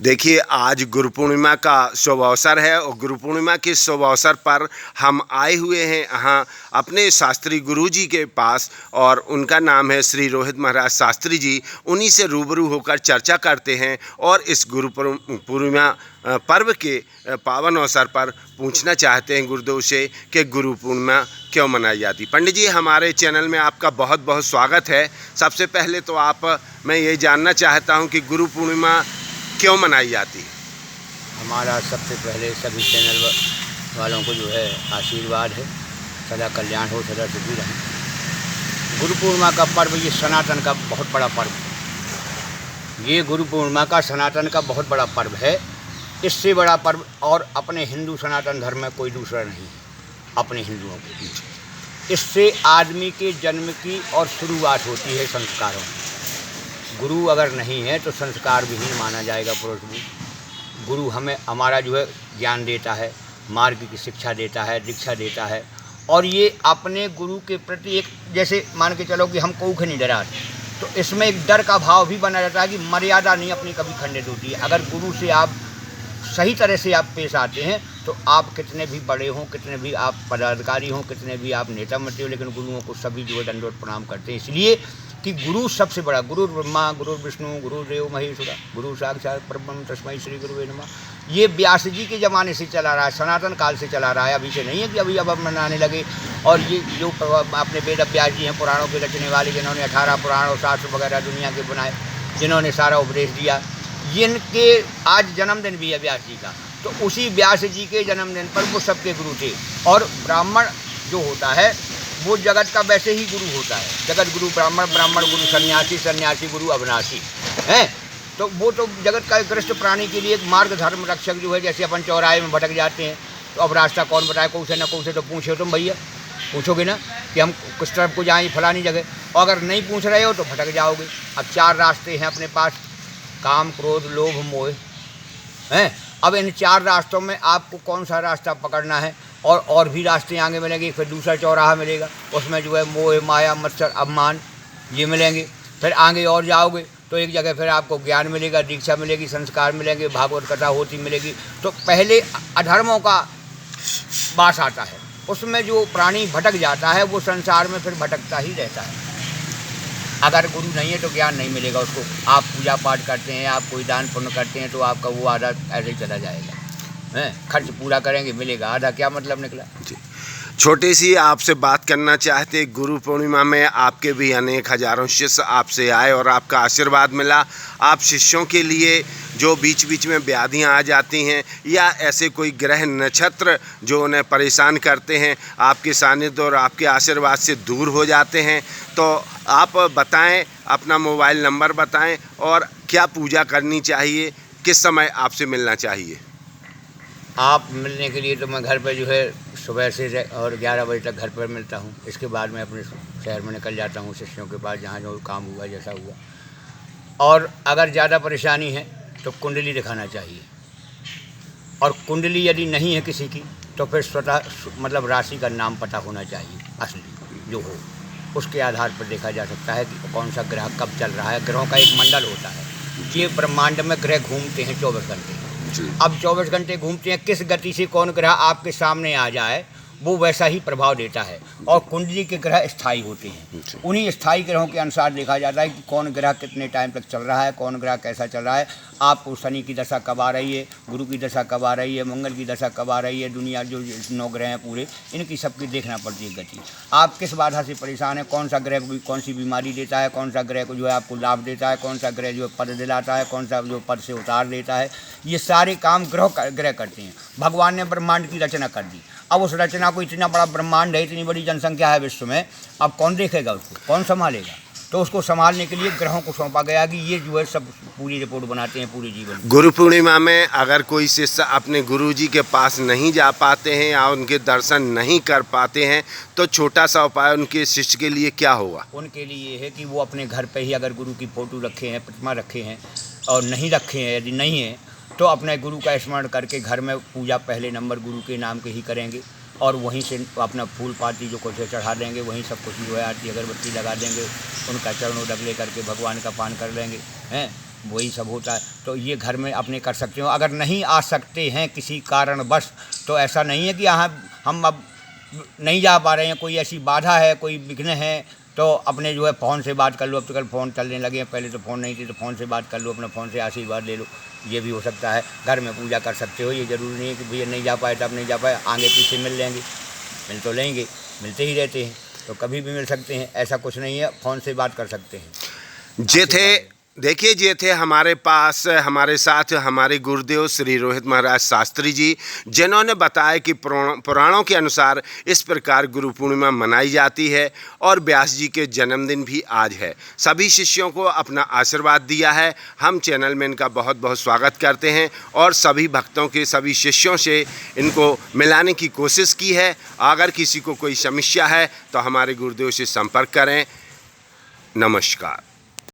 देखिए, आज गुरु पूर्णिमा का शुभ अवसर है और गुरु पूर्णिमा के शुभ अवसर पर हम आए हुए हैं यहाँ अपने शास्त्री गुरु जी के पास और उनका नाम है श्री रोहित महाराज शास्त्री जी। उन्हीं से रूबरू होकर चर्चा करते हैं और इस गुरु पूर्णिमा पर्व के पावन अवसर पर पूछना चाहते हैं गुरुदेव से कि गुरु पूर्णिमा क्यों मनाई जाती। पंडित जी, हमारे चैनल में आपका बहुत बहुत स्वागत है। सबसे पहले तो मैं ये जानना चाहता हूँ कि गुरु पूर्णिमा क्यों मनाई जाती है। हमारा सबसे पहले सभी चैनल वालों को जो है आशीर्वाद है, सदा कल्याण हो, सदा सुखी रहें। गुरु पूर्णिमा का पर्व ये सनातन का बहुत बड़ा पर्व है। ये गुरु पूर्णिमा का सनातन का बहुत बड़ा पर्व है। इससे बड़ा पर्व और अपने हिंदू सनातन धर्म में कोई दूसरा नहीं है अपने हिंदुओं के बीच। इससे आदमी के जन्म की और शुरुआत होती है संस्कारों में। गुरु अगर नहीं है तो संस्कार विहीन माना जाएगा पुरुष भी। गुरु हमें हमारा जो है ज्ञान देता है, मार्ग की शिक्षा देता है, दीक्षा देता है। और ये अपने गुरु के प्रति एक जैसे मान के चलो कि हम कोख नहीं डराते, तो इसमें एक डर का भाव भी बना रहता है कि मर्यादा नहीं अपनी कभी खंडित होती है। अगर गुरु से आप सही तरह से आप पेश आते हैं तो आप कितने भी बड़े हों, कितने भी आप पदाधिकारी हों, कितने भी आप नेता मंत्री हो, लेकिन गुरुओं को सभी जो है दंडवत प्रणाम करते हैं। इसलिए कि गुरु सबसे बड़ा, गुरु ब्रह्मा गुरु विष्णु गुरुदेव महेश्वरा गुरु साक्षात परब्रह्म तस्मै श्री गुरुवे नमः। ये व्यास जी के ज़माने से चला रहा है, सनातन काल से चला रहा है। अभी से नहीं है कि अभी अब मनाने लगे। और ये जो अपने वेद व्यास जी हैं, पुराणों के रचने वाले, जिन्होंने 18 पुराण और शास्त्र वगैरह दुनिया के बनाए, जिन्होंने सारा उपदेश दिया, इनके आज जन्मदिन भी है व्यास जी का। तो उसी व्यास जी के जन्मदिन पर वो सबके गुरु थे। और ब्राह्मण जो होता है वो जगत का वैसे ही गुरु होता है। जगत गुरु ब्राह्मण, ब्राह्मण गुरु सन्यासी, सन्यासी गुरु अविनाशी हैं। तो वो तो जगत का ग्रस्त प्राणी के लिए एक मार्ग धर्म रक्षक जो है। जैसे अपन चौराहे में भटक जाते हैं तो अब रास्ता कौन बताए, कौन से न कौन से, तो पूछो तुम भैया, पूछोगे ना कि हम किस तरफ को जाएँ फलानी जगह। और अगर नहीं पूछ रहे हो तो भटक जाओगे। अब 4 रास्ते हैं अपने पास, काम क्रोध लोभ मोह हैं। अब इन 4 रास्तों में आपको कौन सा रास्ता पकड़ना है। और भी रास्ते आगे मिलेंगे, फिर दूसरा चौराहा मिलेगा, उसमें जो है मोह माया मत्सर अभिमान ये मिलेंगे। फिर आगे और जाओगे तो एक जगह फिर आपको ज्ञान मिलेगा, दीक्षा मिलेगी, संस्कार मिलेंगे, भागवत कथा होती मिलेगी। तो पहले अधर्मों का वास आता है, उसमें जो प्राणी भटक जाता है वो संसार में फिर भटकता ही रहता है। अगर गुरु नहीं है तो ज्ञान नहीं मिलेगा उसको। आप पूजा पाठ करते हैं, आप कोई दान पुण्य करते हैं तो आपका वो आधा ऐसे ही चला जाएगा। हैं, खर्च पूरा करेंगे मिलेगा आधा, क्या मतलब निकला जी। छोटी सी आपसे बात करना चाहते, गुरु पूर्णिमा में आपके भी अनेक हजारों शिष्य आपसे आए और आपका आशीर्वाद मिला। आप शिष्यों के लिए जो बीच बीच में व्याधियां आ जाती हैं या ऐसे कोई ग्रह नक्षत्र जो उन्हें परेशान करते हैं, आपके सानिध्य और आपके आशीर्वाद से दूर हो जाते हैं, तो आप बताएं, अपना मोबाइल नंबर बताएं और क्या पूजा करनी चाहिए, किस समय आपसे मिलना चाहिए। आप मिलने के लिए तो मैं घर पे जो है सुबह से और 11 बजे तक घर पर मिलता हूँ। इसके बाद मैं अपने शहर में निकल जाता हूँ शिष्यों के पास, जहाँ जो काम हुआ जैसा हुआ। और अगर ज़्यादा परेशानी है तो कुंडली दिखाना चाहिए। और कुंडली यदि नहीं है किसी की तो फिर स्वतः मतलब राशि का नाम पता होना चाहिए असली जो हो। उसके आधार पर देखा जा सकता है कि कौन सा ग्रह कब चल रहा है। ग्रहों का एक मंडल होता है। ये ब्रह्मांड में ग्रह घूमते हैं 24 घंटे। अब 24 घंटे घूमते हैं, किस गति से कौन ग्रह आपके सामने आ जाए वो वैसा ही प्रभाव देता है। और कुंडली के ग्रह स्थायी होते हैं। उन्हीं स्थायी ग्रहों के अनुसार देखा जाता है कि कौन ग्रह कितने टाइम तक चल रहा है, कौन ग्रह कैसा चल रहा है। आपको शनि की दशा कब आ रही है, गुरु की दशा कब आ रही है, मंगल की दशा कब आ रही है, दुनिया जो 9 ग्रह हैं पूरे, इनकी सबकी देखना पड़ती है गति। आप किस बाधा से परेशान है, कौन सा ग्रह कौन सी बीमारी देता है, कौन सा ग्रह को जो है आपको लाभ देता है, कौन सा ग्रह जो पद दिलाता है, कौन सा जो पद से उतार देता है। ये सारे काम ग्रह करते हैं। भगवान ने ब्रह्मांड की रचना कर दी। अब उस रचना को, इतना बड़ा ब्रह्मांड है, इतनी बड़ी जनसंख्या है विश्व में, अब कौन देखेगा उसको, कौन संभालेगा। तो उसको संभालने के लिए ग्रहों को सौंपा गया कि ये जो है सब पूरी रिपोर्ट बनाते हैं पूरे जीवन। गुरु पूर्णिमा में अगर कोई शिष्य अपने गुरु जी के पास नहीं जा पाते हैं या उनके दर्शन नहीं कर पाते हैं तो छोटा सा उपाय उनके शिष्य के लिए क्या होगा। उनके लिए ये है कि वो अपने घर पे ही अगर गुरु की फ़ोटो रखे हैं, प्रतिमा रखे हैं और नहीं रखे हैं, यदि नहीं है तो अपने गुरु का स्मरण करके घर में पूजा पहले नंबर गुरु के नाम के ही करेंगे। और वहीं से अपना फूल पाती जो कुछ चढ़ा देंगे, वहीं सब कुछ जो है आरती अगरबत्ती लगा देंगे, उनका चरणों दग ले करके भगवान का पान कर लेंगे हैं। वही सब होता है। तो ये घर में अपने कर सकते हो। अगर नहीं आ सकते हैं किसी कारणवश तो ऐसा नहीं है कि हम अब नहीं जा पा रहे हैं, कोई ऐसी बाधा है, कोई विघ्न है, तो अपने जो है फ़ोन से बात कर लो। अब तो कल फ़ोन चलने लगे हैं, पहले तो फ़ोन नहीं थी, तो फ़ोन से बात कर लो, अपने फ़ोन से आशीर्वाद ले लो। ये भी हो सकता है। घर में पूजा कर सकते हो। ये ज़रूरी नहीं है कि भैया नहीं जा पाए तो अब नहीं जा पाए, आगे पीछे मिल लेंगे, मिल तो लेंगे, मिलते ही रहते हैं, तो कभी भी मिल सकते हैं, ऐसा कुछ नहीं है। फ़ोन से बात कर सकते हैं। जे थे देखिए, ये थे हमारे पास, हमारे साथ हमारे गुरुदेव श्री रोहित महाराज शास्त्री जी, जिन्होंने बताया कि पुराणों के अनुसार इस प्रकार गुरु पूर्णिमा मनाई जाती है और व्यास जी के जन्मदिन भी आज है। सभी शिष्यों को अपना आशीर्वाद दिया है। हम चैनल में इनका बहुत बहुत स्वागत करते हैं और सभी भक्तों के, सभी शिष्यों से इनको मिलाने की कोशिश की है। अगर किसी को कोई समस्या है तो हमारे गुरुदेव से संपर्क करें। नमस्कार।